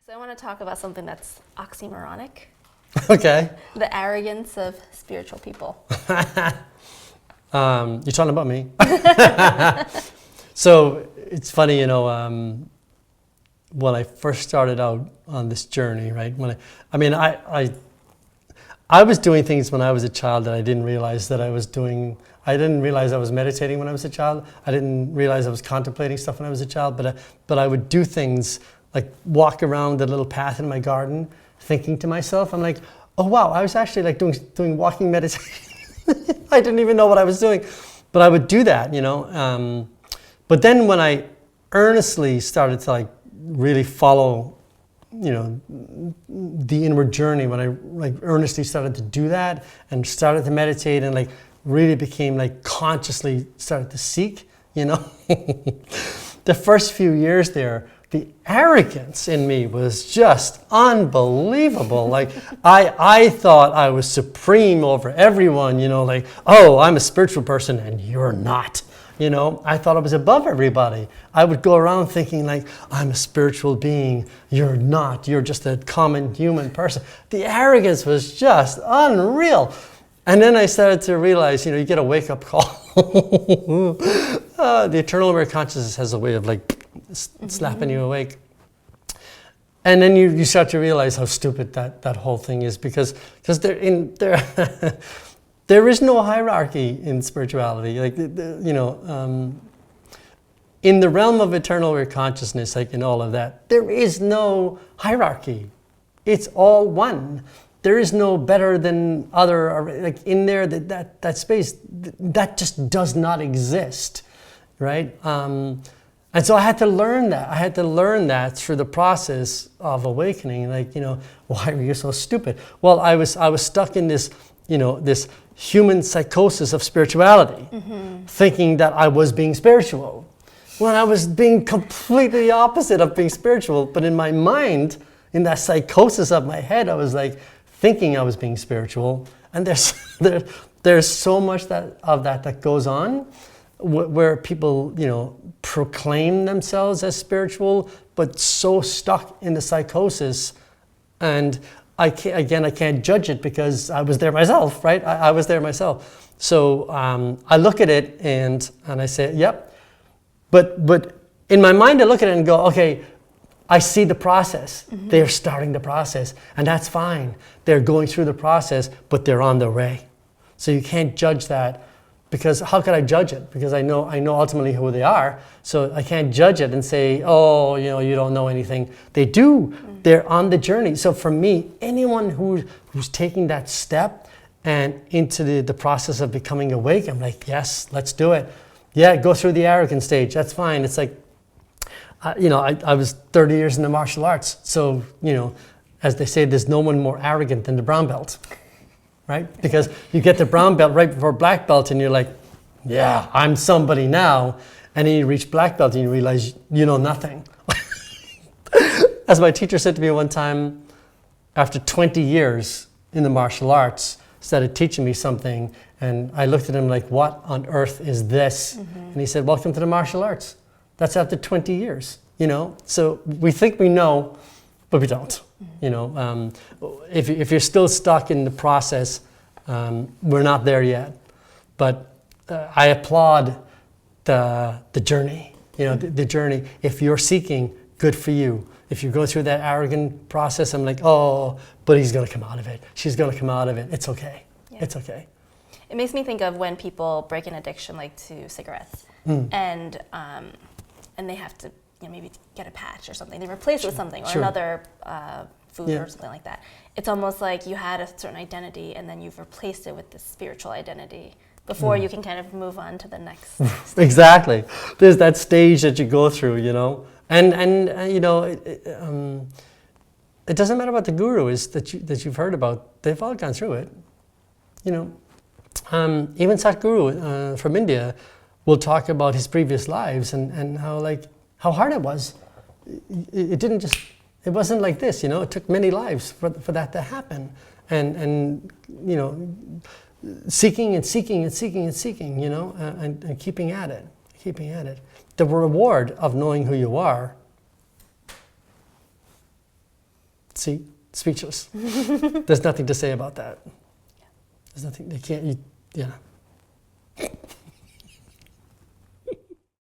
So I want to talk about something that's oxymoronic. Okay. The arrogance of spiritual people. You're talking about me. So it's funny, when I first started out on this journey, right? I was doing things when I was a child that I didn't realize that I was doing. I didn't realize I was meditating when I was a child. I didn't realize I was contemplating stuff when I was a child. But I would do things like walk around the little path in my garden, thinking to myself, I'm like, oh wow, I was actually like doing walking meditation. I didn't even know what I was doing, but I would do that, But then when I earnestly started to like really follow, the inward journey, when I like earnestly started to do that and started to meditate and like really became like consciously started to seek, the first few years there, the arrogance in me was just unbelievable. Like I thought I was supreme over everyone, like, oh, I'm a spiritual person and you're not. I thought I was above everybody. I would go around thinking like, I'm a spiritual being. You're not. You're just a common human person. The arrogance was just unreal. And then I started to realize, you get a wake-up call. The eternal aware consciousness has a way of like slapping you awake. And then you start to realize how stupid that whole thing is because there is no hierarchy in spirituality. Like, in the realm of eternal aware consciousness, like in all of that, there is no hierarchy. It's all one. There is no better than other. Like in there, that space, that just does not exist, right? And so I had to learn that. I had to learn that through the process of awakening. Like, why are you so stupid? Well, I was stuck in this, this human psychosis of spirituality, thinking that I was being spiritual, when I was being completely opposite of being spiritual. But in my mind, in that psychosis of my head, I was like thinking I was being spiritual. And there's so much of that goes on, where people, proclaim themselves as spiritual, but so stuck in the psychosis. And I can't judge it because I was there myself, right? I was there myself. So I look at it and I say, yep. But in my mind, I look at it and go, okay, I see the process. They're starting the process, and that's fine. They're going through the process, but they're on their way. So you can't judge that, because how could I judge it? Because I know ultimately who they are. So I can't judge it and say, oh, you don't know anything. They do. They're on the journey. So for me, anyone who's taking that step and into the process of becoming awake, I'm like, yes, let's do it. Yeah, go through the arrogance stage. That's fine. It's like, I was 30 years in the martial arts. So, as they say, there's no one more arrogant than the brown belt. Right? Because you get the brown belt right before black belt and you're like, yeah, I'm somebody now. And then you reach black belt and you realize you know nothing. As my teacher said to me one time, after 20 years in the martial arts, started teaching me something. And I looked at him like, what on earth is this? And he said, welcome to the martial arts. That's after 20 years, So we think we know, but we don't. If you're still stuck in the process, we're not there yet. But I applaud the journey. The journey. If you're seeking, good for you. If you go through that arrogant process, I'm like, oh, but he's going to come out of it. She's going to come out of it. It's okay. Yeah. It's okay. It makes me think of when people break an addiction, like to cigarettes, and they have to maybe get a patch or something. They replace it with something or another food or something like that. It's almost like you had a certain identity and then you've replaced it with this spiritual identity before you can kind of move on to the next stage. Exactly. There's that stage that you go through, and it doesn't matter what the guru is that you've heard about. They've all gone through it. Even Satguru from India will talk about his previous lives and how hard it was. It wasn't like this, It took many lives for that to happen, and seeking and seeking and seeking and seeking, and keeping at it. The reward of knowing who you are See, speechless. There's nothing to say about that. There's nothing, they can't, yeah.